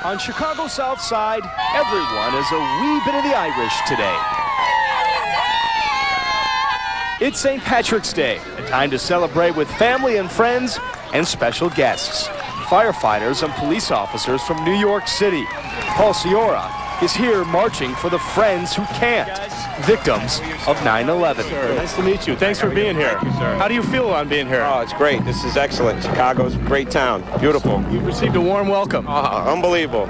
On Chicago's South Side, everyone is a wee bit of the Irish today. It's St. Patrick's Day, a time to celebrate with family and friends and special guests. Firefighters and police officers from New York City. Paul Ciora is here marching for the friends who can't, victims of 9/11. Sir, nice to meet you. Thanks for being here. Thank you, sir. How do you feel on being here? Oh, it's great. This is excellent. Chicago's a great town. Beautiful. You've received a warm welcome. Unbelievable.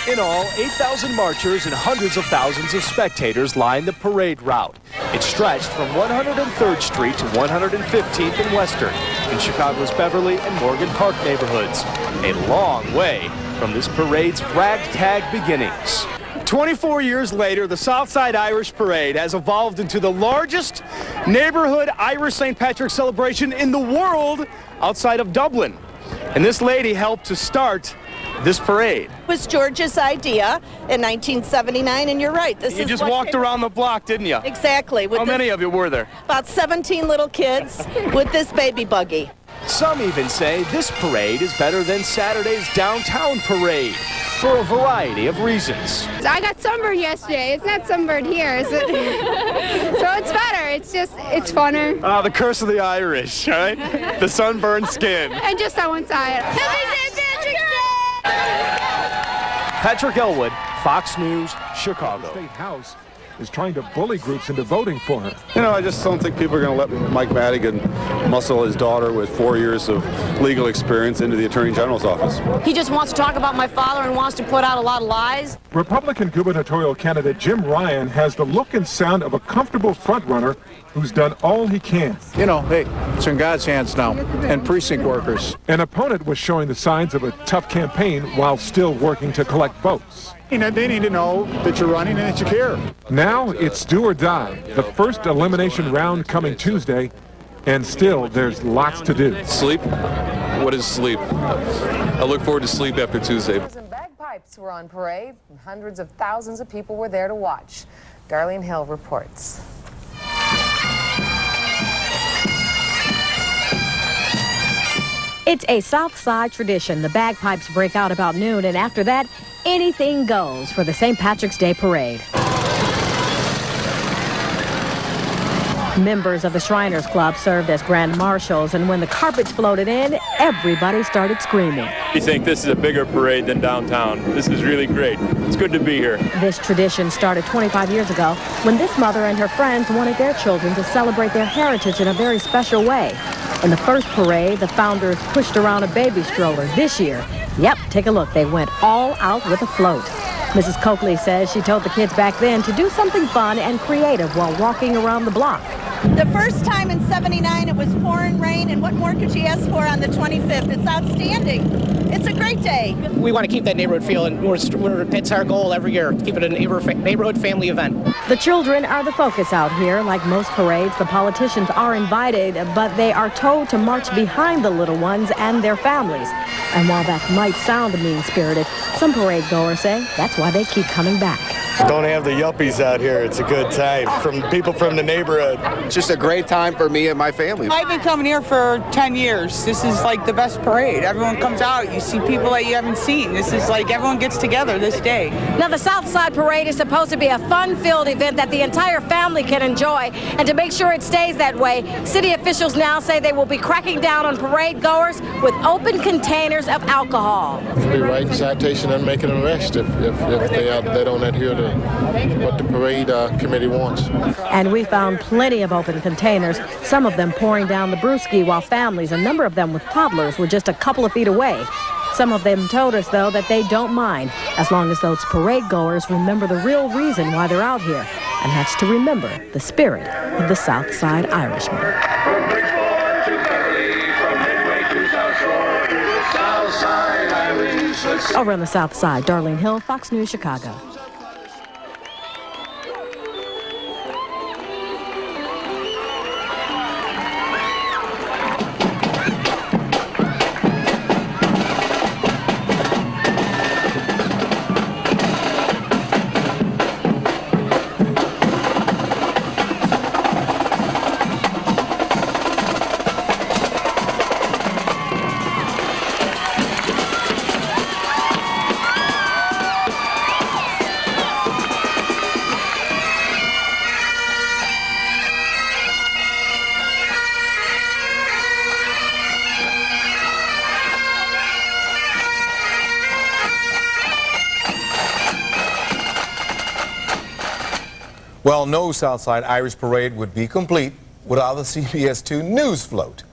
In all, 8,000 marchers and hundreds of thousands of spectators line the parade route. It stretched from 103rd Street to 115th and Western in Chicago's Beverly and Morgan Park neighborhoods. A long way from this parade's ragtag beginnings. 24 years later, the Southside Irish Parade has evolved into the largest neighborhood Irish St. Patrick's celebration in the world outside of Dublin. And this lady helped to start this parade. It was George's idea in 1979, and you're right. You just walked around the block, didn't you? Exactly. How many of you were there? About 17 little kids with this baby buggy. Some even say this parade is better than Saturday's downtown parade for a variety of reasons. I got sunburned yesterday. It's not sunburned here, is it? So it's better. It's funner. Ah, the curse of the Irish, right? The sunburned skin. And just on one side. Patrick Elwood, Fox News, Chicago. State House is trying to bully groups into voting for her. You know, I just don't think people are going to let Mike Madigan muscle his daughter with 4 years of legal experience into the Attorney General's office. He just wants to talk about my father and wants to put out a lot of lies. Republican gubernatorial candidate Jim Ryan has the look and sound of a comfortable frontrunner who's done all he can. You know, hey, it's in God's hands now, and precinct workers. An opponent was showing the signs of a tough campaign while still working to collect votes. They need to know that you're running and that you care. Now it's do or die, the first elimination round coming Tuesday, and still there's lots to do. Sleep? What is sleep? I look forward to sleep after Tuesday. Bagpipes were on parade, and hundreds of thousands of people were there to watch. Darlene Hill reports. It's a South Side tradition. The bagpipes break out about noon, and after that, anything goes for the St. Patrick's Day Parade. Members of the Shriners Club served as grand marshals, and when the carpets floated in, everybody started screaming. We think this is a bigger parade than downtown. This is really great. It's good to be here. This tradition started 25 years ago when this mother and her friends wanted their children to celebrate their heritage in a very special way. In the first parade, the founders pushed around a baby stroller. This year, yep, take a look, they went all out with a float. Mrs. Coakley says she told the kids back then to do something fun and creative while walking around the block. The first time in 79, it was pouring rain, and what more could you ask for on the 25th? It's outstanding. It's a great day. We want to keep that neighborhood feel, and it's our goal every year, to keep it a neighborhood family event. The children are the focus out here. Like most parades, the politicians are invited, but they are told to march behind the little ones and their families. And while that might sound mean-spirited, some parade goers say that's why they keep coming back. Don't have the yuppies out here. It's a good time from people from the neighborhood. It's just a great time for me and my family. I've been coming here for 10 years. This is like the best parade. Everyone comes out. You see people that you haven't seen. This is like everyone gets together this day. Now, the South Side Parade is supposed to be a fun-filled event that the entire family can enjoy. And to make sure it stays that way, city officials now say they will be cracking down on parade goers with open containers of alcohol. We'll be writing citation and making an arrest if they don't adhere to what the parade committee wants. And we found plenty of open containers, some of them pouring down the brewski while families, a number of them with toddlers, were just a couple of feet away. Some of them told us, though, that they don't mind as long as those parade goers remember the real reason why they're out here, and that's to remember the spirit of the South Side Irishman. Over on the South Side, Darlene Hill, Fox News, Chicago. Well, no Southside Irish Parade would be complete without the CBS 2 News Float.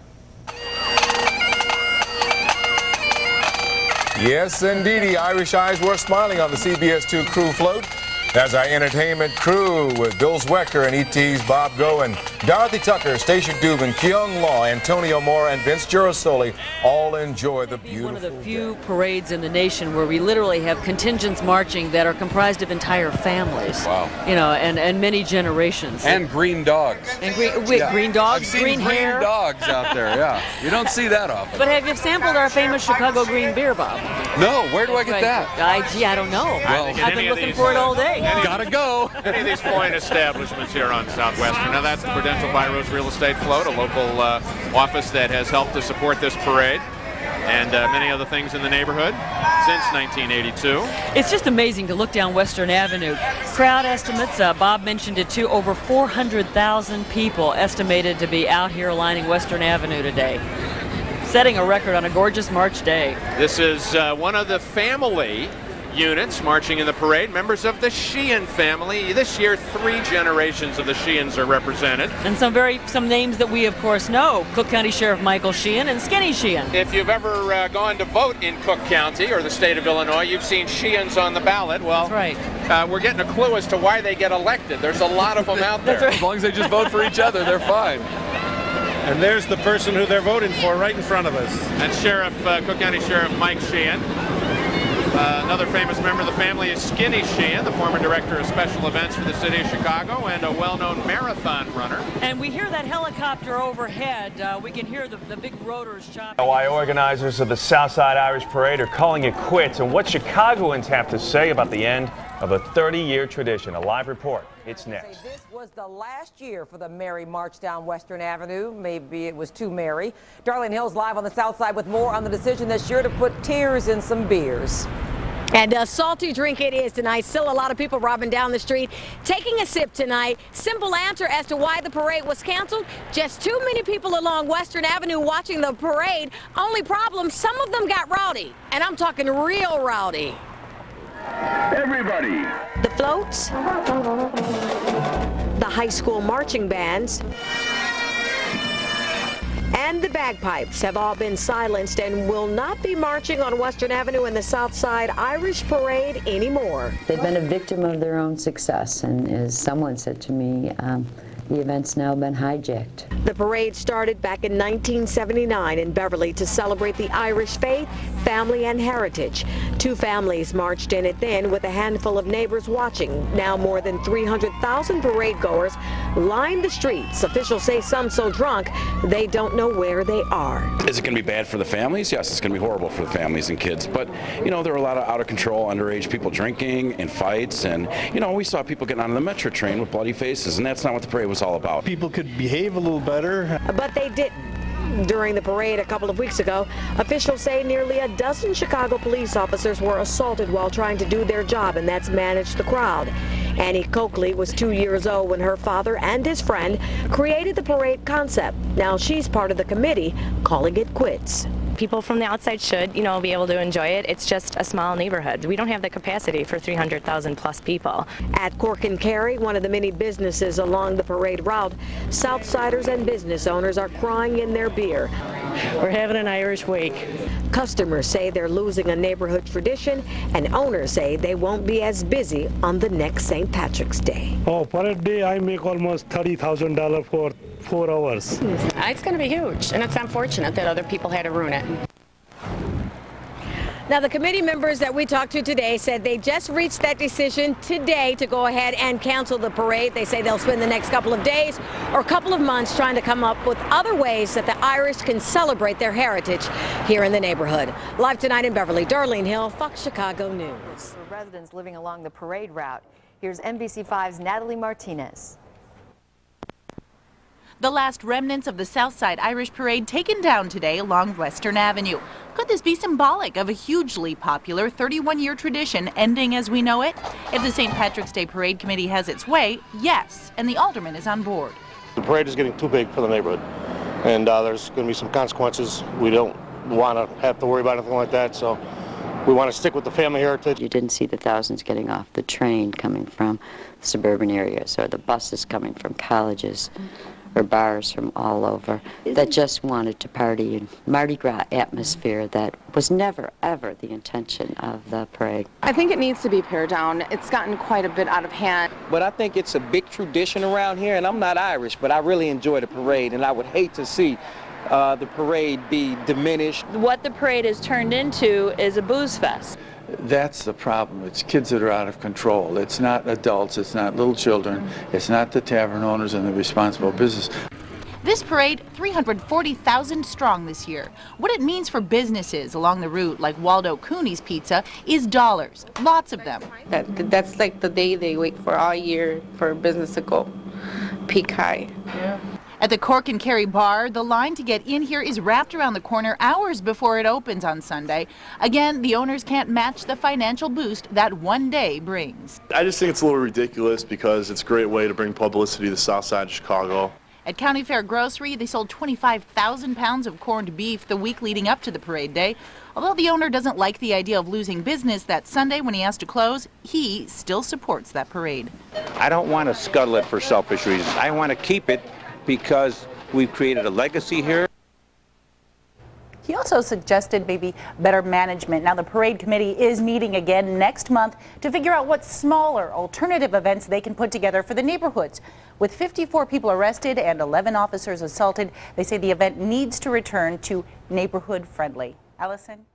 Yes, indeedy, Irish eyes were smiling on the CBS 2 crew float as our entertainment crew with Bill Zwecker and E.T.'s Bob Goen, Dorothy Tucker, Stacia Dubin, Kyung Law, Antonio Mora, and Vince Girasoli all enjoy the beautiful One of the few parades in the nation where we literally have contingents marching that are comprised of entire families. Wow. You know, and many generations. And green dogs. And green dogs, I've seen green hair. dogs out there, yeah. You don't see that often. But have you sampled our famous Chicago green beer, Bob? No, where do I get that? I don't know. Well, I've been looking for it all day. Gotta go. Any of these fine establishments here on Southwestern. Now that's the Prudential Byros Real Estate Float, a local office that has helped to support this parade and many other things in the neighborhood since 1982. It's just amazing to look down Western Avenue. Crowd estimates, Bob mentioned it too, over 400,000 people estimated to be out here lining Western Avenue today, setting a record on a gorgeous March day. This is one of the family units marching in the parade, members of the Sheehan family. This year, 3 generations of the Sheehans are represented. And some names that we, of course, know. Cook County Sheriff Michael Sheehan and Skinny Sheehan. If you've ever gone to vote in Cook County or the state of Illinois, you've seen Sheehans on the ballot. Well, that's right. We're getting a clue as to why they get elected. There's a lot of them out there. That's right. As long as they just vote for each other, they're fine. And there's the person who they're voting for right in front of us. And Cook County Sheriff Mike Sheehan. Another famous member of the family is Skinny Sheehan, the former director of special events for the city of Chicago and a well-known marathon runner. And we hear that helicopter overhead. We can hear the big rotors chopping. Why organizers of the Southside Irish Parade are calling it quits and what Chicagoans have to say about the end of a 30-year tradition. A live report. It's next. This was the last year for the merry march down Western Avenue. Maybe it was too merry. Darlene Hill's live on the South Side with more on the decision this year to put tears in some beers. And a salty drink it is tonight. Still a lot of people robbing down the street, taking a sip tonight. Simple answer as to why the parade was canceled. Just too many people along Western Avenue watching the parade. Only problem, some of them got rowdy. And I'm talking real rowdy. Everybody. The floats, the high school marching bands, and the bagpipes have all been silenced and will not be marching on Western Avenue in the Southside Irish Parade anymore. They've been a victim of their own success, and as someone said to me, the event's now been hijacked. The parade started back in 1979 in Beverly to celebrate the Irish faith, family, and heritage. 2 families marched in it then with a handful of neighbors watching. Now more than 300,000 parade goers line the streets. Officials say some so drunk they don't know where they are. Is it going to be bad for the families? Yes, it's going to be horrible for the families and kids. But, you know, there are a lot of out of control underage people drinking and fights. And, you know, we saw people getting on the metro train with bloody faces, and that's not what the parade was all about. People could behave a little better. But they didn't. During the parade a couple of weeks ago, officials say nearly a dozen Chicago police officers were assaulted while trying to do their job, and that's manage the crowd. Annie Coakley was 2 years old when her father and his friend created the parade concept. Now she's part of the committee calling it quits. People from the outside should, be able to enjoy it. It's just a small neighborhood. We don't have the capacity for 300,000 plus people. At Cork and Carry, one of the many businesses along the parade route, Southsiders and business owners are crying in their beer. We're having an Irish wake. Customers say they're losing a neighborhood tradition, and owners say they won't be as busy on the next St. Patrick's Day. Oh, per day I make almost $30,000 for 4 hours. It's going to be huge, and it's unfortunate that other people had to ruin it. Now, the committee members that we talked to today said they just reached that decision today to go ahead and cancel the parade. They say they'll spend the next couple of days or a couple of months trying to come up with other ways that the Irish can celebrate their heritage here in the neighborhood. Live tonight in Beverly, Darlene Hill, Fox Chicago News. For residents living along the parade route, here's NBC5's Natalie Martinez. The last remnants of the Southside Irish Parade taken down today along Western Avenue. Could this be symbolic of a hugely popular 31-year tradition ending as we know it? If the St. Patrick's Day Parade Committee has its way, yes, and the alderman is on board. The parade is getting too big for the neighborhood, and there's going to be some consequences. We don't want to have to worry about anything like that, so We want to stick with the family heritage. You didn't see the thousands getting off the train coming from suburban areas or the buses coming from colleges or bars from all over that just wanted to party in Mardi Gras atmosphere that was never, ever the intention of the parade. I think it needs to be pared down. It's gotten quite a bit out of hand. But I think it's a big tradition around here, and I'm not Irish, but I really enjoy the parade, and I would hate to see the parade be diminished. What the parade has turned into is a booze fest. That's the problem. It's kids that are out of control. It's not adults, it's not little children, it's not the tavern owners and the responsible business. This parade, 340,000 strong this year. What it means for businesses along the route, like Waldo Cooney's Pizza, is dollars. Lots of them. That's like the day they wait for all year for business to go peak high. Yeah. At the Cork and Kerry Bar, the line to get in here is wrapped around the corner hours before it opens on Sunday. Again, the owners can't match the financial boost that one day brings. I just think it's a little ridiculous because it's a great way to bring publicity to the south side of Chicago. At County Fair Grocery, they sold 25,000 pounds of corned beef the week leading up to the parade day. Although the owner doesn't like the idea of losing business that Sunday when he has to close, he still supports that parade. I don't want to scuttle it for selfish reasons. I want to keep it because we've created a legacy here. He also suggested maybe better management. Now the parade committee is meeting again next month to figure out what smaller alternative events they can put together for the neighborhoods. With 54 people arrested and 11 officers assaulted, they say the event needs to return to neighborhood friendly. Allison?